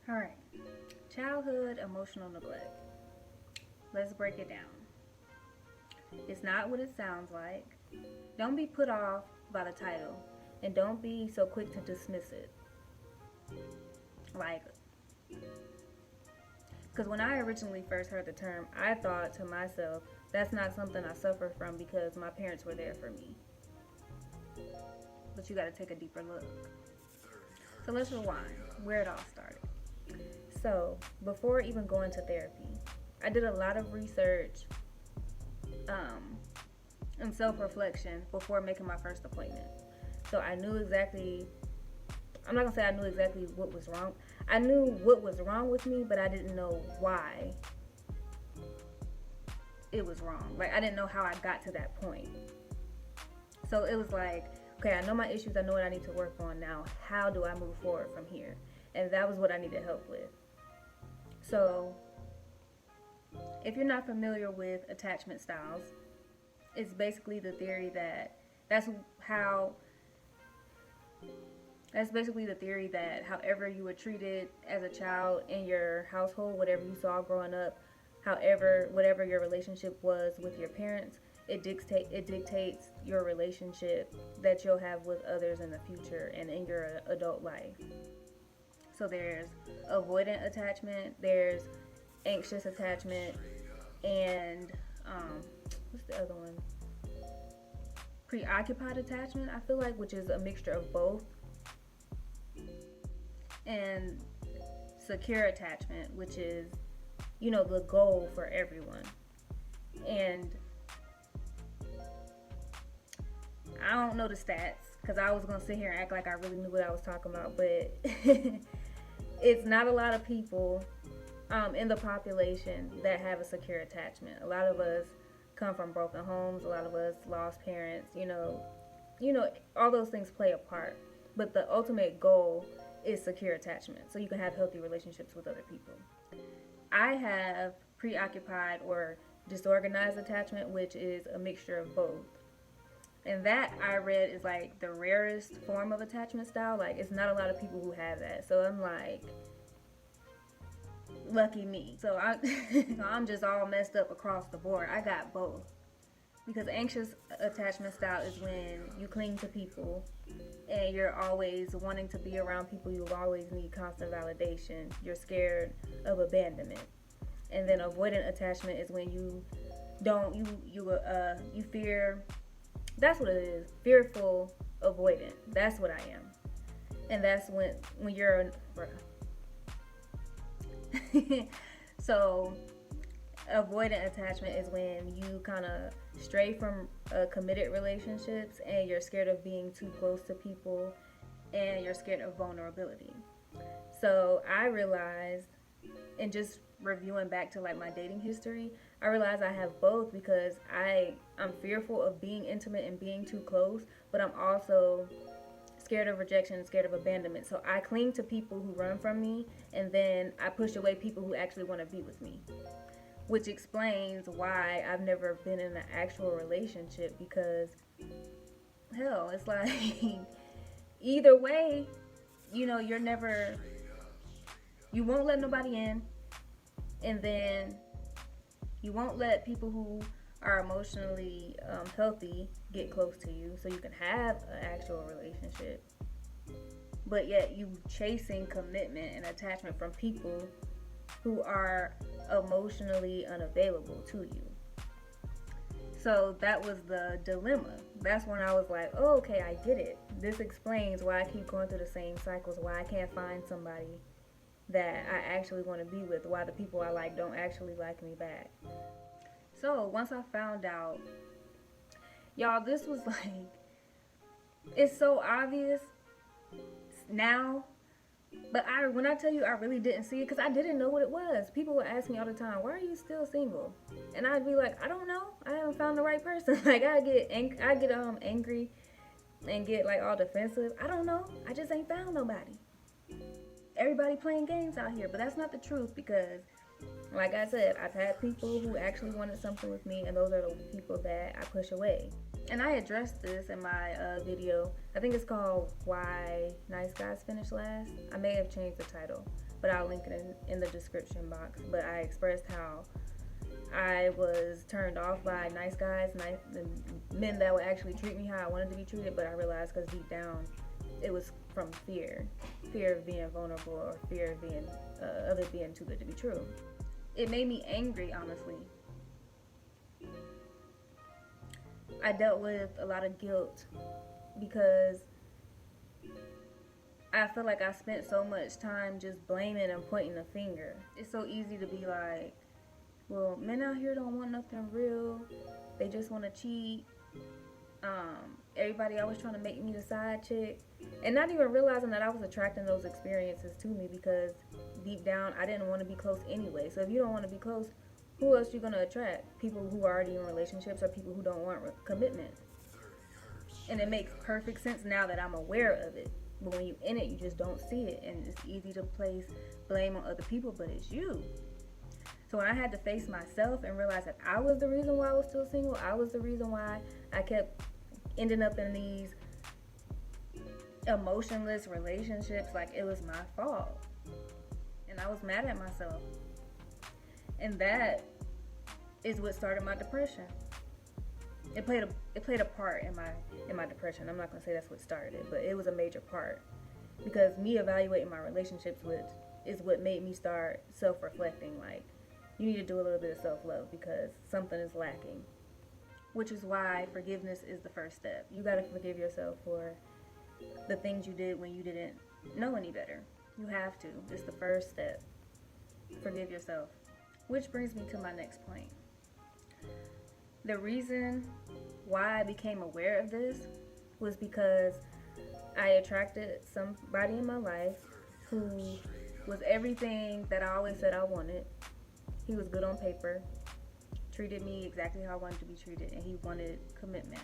All right, childhood emotional neglect. Let's break it down. It's not what it sounds like. Don't be put off by the title, and don't be so quick to dismiss it. Like, because when I originally first heard the term, I thought to myself, that's not something I suffer from because my parents were there for me. But you got to take a deeper look. So let's rewind where it all started. So, before even going to therapy, I did a lot of research and self reflection before making my first appointment. So, I knew exactly, I'm not gonna say I knew exactly what was wrong. I knew what was wrong with me, but I didn't know why it was wrong. Like, I didn't know how I got to that point. So, it was like, okay, I know my issues, I know what I need to work on now. How do I move forward from here? And that was what I needed help with. So, if you're not familiar with attachment styles, it's basically the theory that that's basically the theory that however you were treated as a child in your household, whatever you saw growing up, whatever your relationship was with your parents, it dictates your relationship that you'll have with others in the future and in your adult life. So there's avoidant attachment, there's anxious attachment, and what's the other one? Preoccupied attachment, I feel like, which is a mixture of both. And secure attachment, which is, the goal for everyone. And I don't know the stats because I was going to sit here and act like I really knew what I was talking about, but it's not a lot of people in the population that have a secure attachment. A lot of us come from broken homes. A lot of us lost parents. All those things play a part. But the ultimate goal is secure attachment, so you can have healthy relationships with other people. I have preoccupied or disorganized attachment, which is a mixture of both. And that I read is like the rarest form of attachment style. Like, it's not a lot of people who have that. So I'm like, lucky me. So I'm just all messed up across the board. I got both. Because anxious attachment style is when you cling to people and you're always wanting to be around people. You always need constant validation. You're scared of abandonment. And then avoidant attachment is when you fear. That's what it is. Fearful avoidant. That's what I am. And that's when you're so avoidant attachment is when you kind of stray from committed relationships and you're scared of being too close to people and you're scared of vulnerability. So I realized, and just reviewing back to like my dating history, I realized I have both because I'm fearful of being intimate and being too close, but I'm also scared of rejection and scared of abandonment. So I cling to people who run from me, and then I push away people who actually want to be with me, which explains why I've never been in an actual relationship, because hell, it's like either way, you won't let nobody in, and then you won't let people who are emotionally healthy get close to you so you can have an actual relationship. But yet you chasing commitment and attachment from people who are emotionally unavailable to you. So that was the dilemma. That's when I was like, oh, okay, I get it. This explains why I keep going through the same cycles, why I can't find somebody that I actually want to be with, why the people I like don't actually like me back. So once I found out, y'all, this was like, it's so obvious now, but when I tell you I really didn't see it, because I didn't know what it was. People would ask me all the time, why are you still single? And I'd be like, I don't know, I haven't found the right person. Like, I get angry and get like all defensive. I don't know, I just ain't found nobody. Everybody playing games out here, but that's not the truth, because like I said, I've had people who actually wanted something with me, and those are the people that I push away. And I addressed this in my video. I think it's called Why Nice Guys Finish Last. I may have changed the title, but I'll link it in the description box. But I expressed how I was turned off by nice guys, men that would actually treat me how I wanted to be treated, but I realized because deep down it was from fear of being vulnerable, or fear of it being too good to be true. It made me angry, honestly. I dealt with a lot of guilt because I feel like I spent so much time just blaming and pointing the finger. It's so easy to be like, well, men out here don't want nothing real. They just want to cheat. Everybody always trying to make me the side chick. And not even realizing that I was attracting those experiences to me, because deep down I didn't want to be close anyway. So if you don't want to be close, who else you going to attract? People who are already in relationships, or people who don't want commitment. And it makes perfect sense now that I'm aware of it. But when you're in it, you just don't see it. And it's easy to place blame on other people, but it's you. So when I had to face myself and realize that I was the reason why I was still single, I was the reason why I kept ending up in these emotionless relationships, like it was my fault. And I was mad at myself. And that is what started my depression. It played a part in my depression. I'm not gonna say that's what started it, but it was a major part, because me evaluating my relationships is what made me start self-reflecting. Like, you need to do a little bit of self-love because something is lacking. Which is why forgiveness is the first step. You gotta forgive yourself for the things you did when you didn't know any better. You have to. It's the first step. Forgive yourself. Which brings me to my next point. The reason why I became aware of this was because I attracted somebody in my life who was everything that I always said I wanted. He was good on paper, treated me exactly how I wanted to be treated, and he wanted commitment.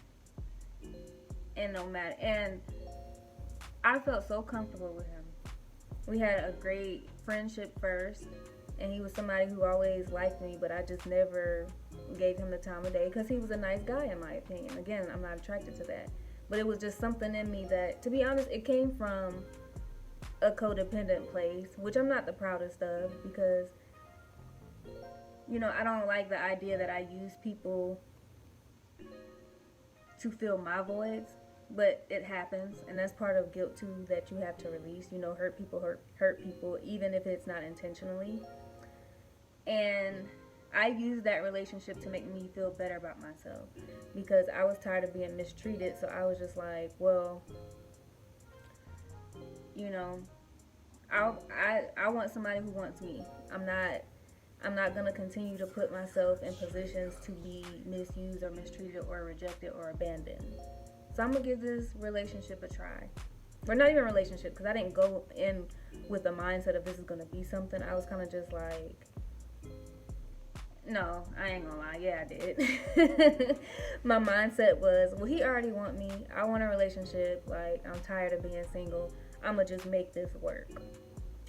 And I felt so comfortable with him. We had a great friendship first, and he was somebody who always liked me, but I just never gave him the time of day because he was a nice guy, in my opinion. Again, I'm not attracted to that, but it was just something in me that, to be honest, it came from a codependent place, which I'm not the proudest of, because I don't like the idea that I use people to fill my voids, but it happens, and that's part of guilt too that you have to release. Hurt people, even if it's not intentionally. And I used that relationship to make me feel better about myself, because I was tired of being mistreated. So I was just like, well, I want somebody who wants me. I'm not going to continue to put myself in positions to be misused or mistreated or rejected or abandoned. So I'm going to give this relationship a try. Or not even a relationship, because I didn't go in with the mindset of this is going to be something. I was kind of just like, no, I ain't going to lie. Yeah, I did. My mindset was, well, he already want me. I want a relationship. Like, I'm tired of being single. I'm going to just make this work.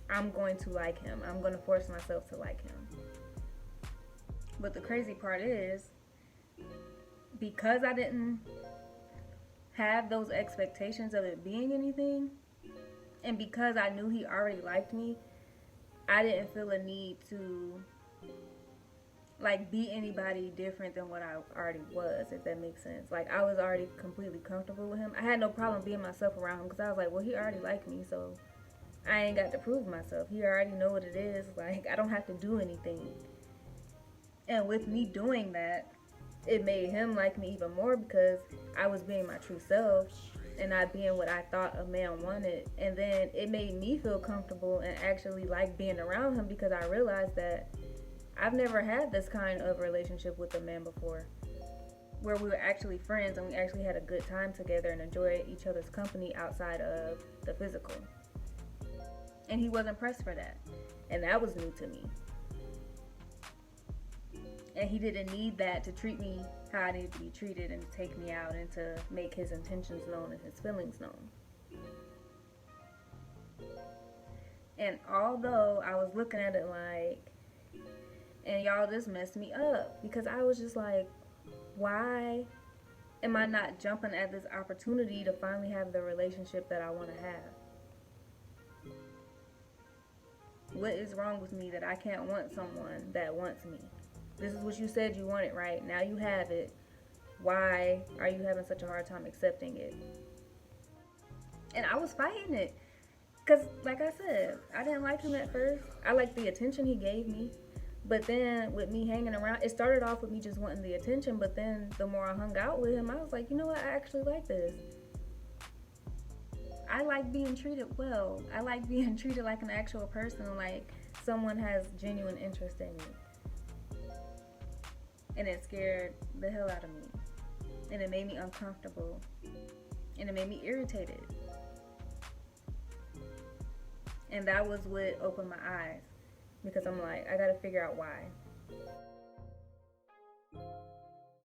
I'm going to like him. I'm going to force myself to like him. But the crazy part is, because I didn't have those expectations of it being anything, and because I knew he already liked me, I didn't feel a need to be anybody different than what I already was, if that makes sense. Like, I was already completely comfortable with him. I had no problem being myself around him, because I was like, well, he already liked me, so I ain't got to prove myself. He already know what it is. Like, I don't have to do anything. And with me doing that, it made him like me even more, because I was being my true self and not being what I thought a man wanted. And then it made me feel comfortable and actually like being around him, because I realized that I've never had this kind of relationship with a man before, where we were actually friends and we actually had a good time together and enjoyed each other's company outside of the physical. And he wasn't pressed for that. And that was new to me. And he didn't need that to treat me how I needed to be treated, and to take me out, and to make his intentions known and his feelings known. And although I was looking at it like, and y'all, this messed me up, because I was just like, why am I not jumping at this opportunity to finally have the relationship that I want to have? What is wrong with me that I can't want someone that wants me? This is what you said you wanted, right? Now you have it. Why are you having such a hard time accepting it? And I was fighting it. Because, like I said, I didn't like him at first. I liked the attention he gave me. But then with me hanging around, it started off with me just wanting the attention. But then the more I hung out with him, I was like, you know what? I actually like this. I like being treated well. I like being treated like an actual person, like someone has genuine interest in me. And it scared the hell out of me. And it made me uncomfortable. And it made me irritated. And that was what opened my eyes. Because I'm like, I gotta figure out why.